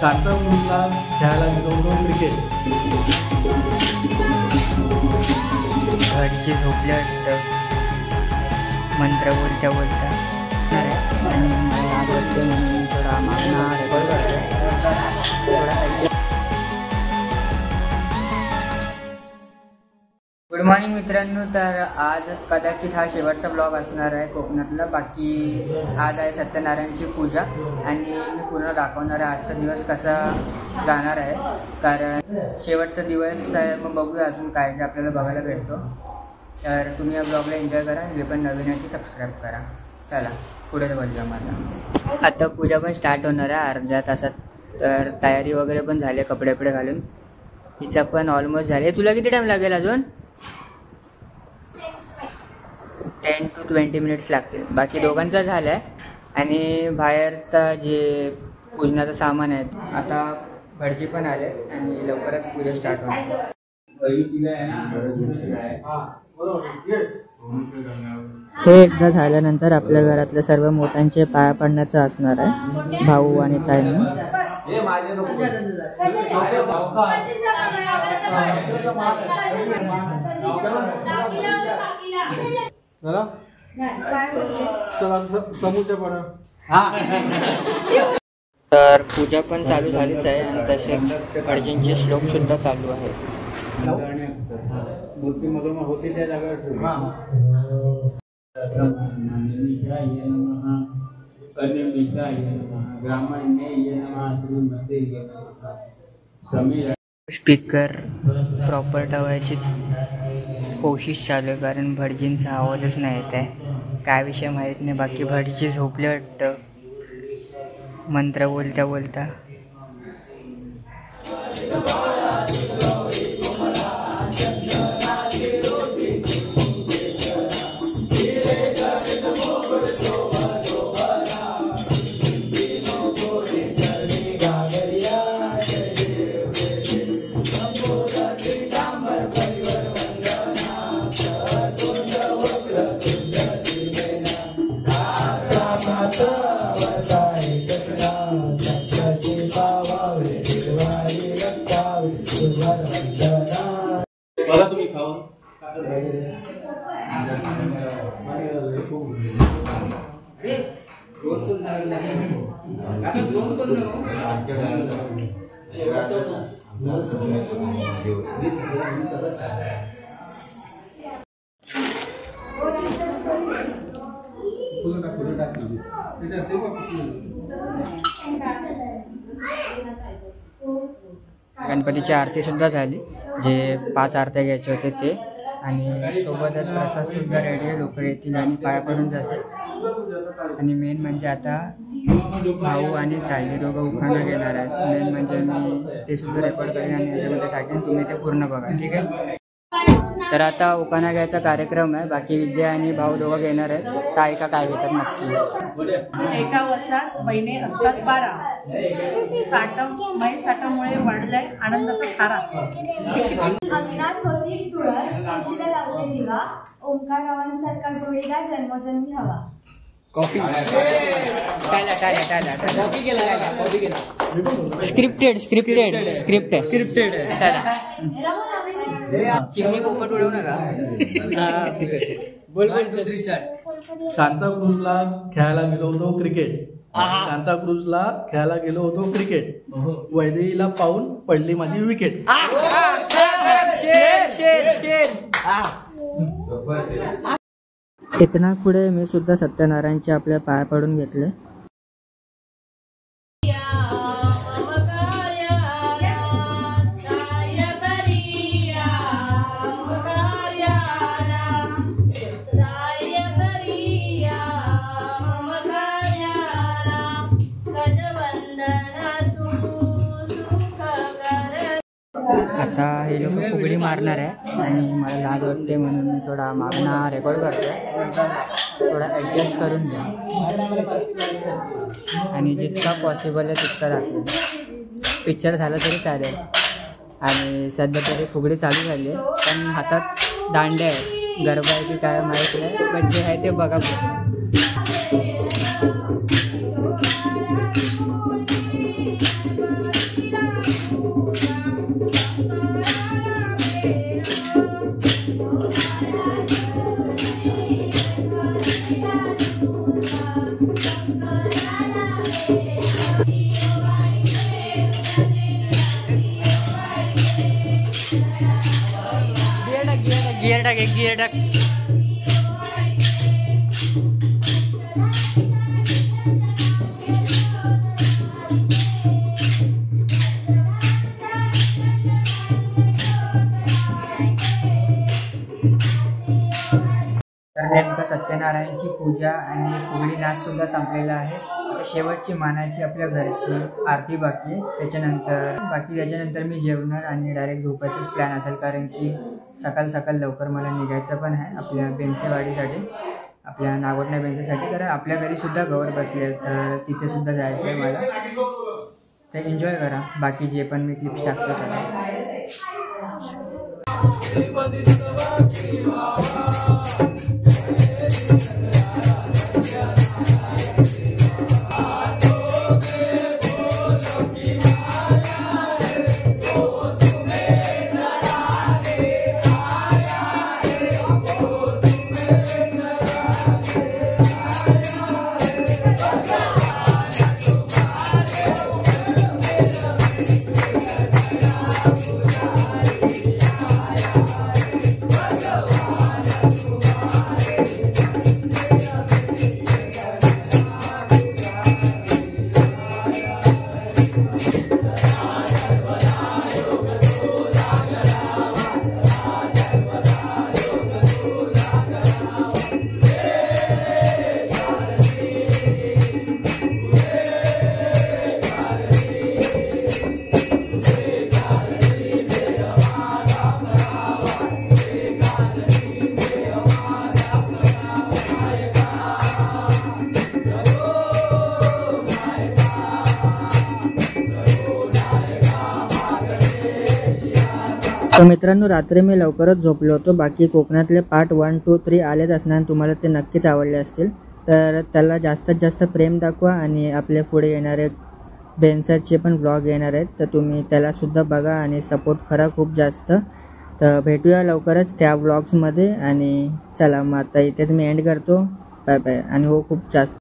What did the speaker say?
सांताक्रूजला खेळायला गेलो होतो क्रिकेट. घरचे झोपले वाटतं, मंत्र बोलता बोलता. आणि मला आज वाटते म्हणून थोडा मागणा रेकॉर्ड करतो थोडा. गुड मॉर्निंग मित्रांनो. तर आज कदाचित हा शेवटचा ब्लॉग असणार आहे कोकणातला. बाकी आज आहे सत्यनारायणची पूजा आणि मी पूर्ण दाखवणार आहे आजचा दिवस कसा जाणार आहे, कारण शेवटचा दिवस आहे. मग बघूया अजून काय काय आपल्याला बघायला भेटतो. तर तुम्ही या ब्लॉगला एन्जॉय करा, जे पण नवीन आहे ते सबस्क्राईब करा. चला पुढे बोलूया. मला आता पूजा पण स्टार्ट होणार आहे अर्ध्या तासात. तर तयारी वगैरे पण झाली, कपडे वपडे घालून. तिचा पण ऑलमोस्ट झाली. तुला किती टाईम लागेल अजून? 10 to 20 मिनिट्स लागतील. बाकी दोघांचा झाला आहे. आणि बाहेरचा जे पूजनाचं सामान आहे, आता भटजी पण आले आणि लवकरच पूजा स्टार्ट होणार. हे एकदा झाल्यानंतर आपल्या घरातल्या सर्व मोठ्यांचे पाया पडण्याचं असणार आहे, भाऊ आणि ताईंना. तर पूजा पण चालू झालीच आहे आणि तसेच अर्जुनचे श्लोक सुद्धा चालू आहे. स्पीकर प्रॉपर ठेवायची कोशिश चालू आहे, कारण भटजींचा आवाजच नाही येत आहे. काय विषय माहीत नाही. बाकी भटजी झोपले वाटतं, मंत्र बोलता बोलता. गणपतीची आरती सुद्धा झाली, जे 5 आरत्या घ्यायचे होते ते. आणि सोबतच प्रसाद सुद्धा रेडी आहे. लोक येतील आणि पाया पडून जाते. आणि मेन म्हणजे आता भाऊ आणि ताई हे दोघं उखाणा घेणार आहेत. मेन म्हणजे मी ते सुद्धा रेकॉर्ड करेन आणि याच्यामध्ये टाकेन, तुम्ही ते पूर्ण बघा, ठीक आहे. तर आता उखाणा घ्यायचा कार्यक्रम आहे. बाकी विद्या आणि भाऊ दोघं घेणार आहेत. ताई का काय घेतात नक्की. एका वर्षात महिने असतात 12. साठामुळे वाढलाय आनंदाचा सारा. अंगणात होती तुळस, तुळशीला लावते दिवा, ओंकारावांसारखा जोडीदार जन्मोजन्मी हवा. कॉफी स्क्रिप्टेड चिमणी पोपट उडवू नका. सांताक्रूजला खेळायला गेलो होतो क्रिकेट. सांताक्रूजला खेळायला गेलो होतो क्रिकेट. वैदेहीला पाहून पडली माझी विकेट. इतना पुढे मी सुद्धा सत्यनारायणचे आपल्या पाया पडून घेतले. आता हे लोक फुगडी मारणार आहे आणि मला लाज वाटते म्हणून मी थोडा मागणा रेकॉर्ड करतो. थोडा ॲडजस्ट करून घ्या आणि जितका पॉसिबल आहे तितका दाखवेल. पिक्चर झालं तरी चालेल. आणि सध्या तरी फुगडी चालू झाली आहे, पण हातात दांडे आहे. गरबा आहे की काय माहीत नाही, पण जे आहे ते बघा. गियर टाक एक गियर टाक. तर नेमकं सत्यनारायणची पूजा आणि फुगडी नाच सुद्धा संपलेला आहे. आता शेवटची मानाची आपल्या घरची आरती बाकी आहे. त्याच्यानंतर मी जेवणार आणि डायरेक्ट झोपायचाच प्लॅन असेल, कारण की सकाळ लवकर मला निघायचं पण आहे आपल्या बेंचेवाडीसाठी, आपल्या नागोठण्या बेंचेसाठी. कारण आपल्या घरी सुद्धा गौर बसले, तर तिथे सुद्धा जायचं आहे मला. तर एन्जॉय करा बाकी जे पण मी क्लिप्स टाकतो त्याला. तर मित्रांनो, रात्री मी लवकरच झोपलो होतो. बाकी कोकणातले पार्ट 1, 2, 3 आलेच असणार, तुम्हाला ते नक्कीच आवडले असतील. तर त्याला जास्तीत जास्त प्रेम दाखवा आणि आपले पुढे येणारे बेंचरचे पण व्लॉग येणार आहेत, तर तुम्ही त्यालासुद्धा बघा आणि सपोर्ट करा खूप जास्त. तर भेटूया लवकरच त्या व्लॉग्समध्ये. आणि चला मग आता इथेच मी एंड करतो. Bye bye. आणि हो, खूप जास्त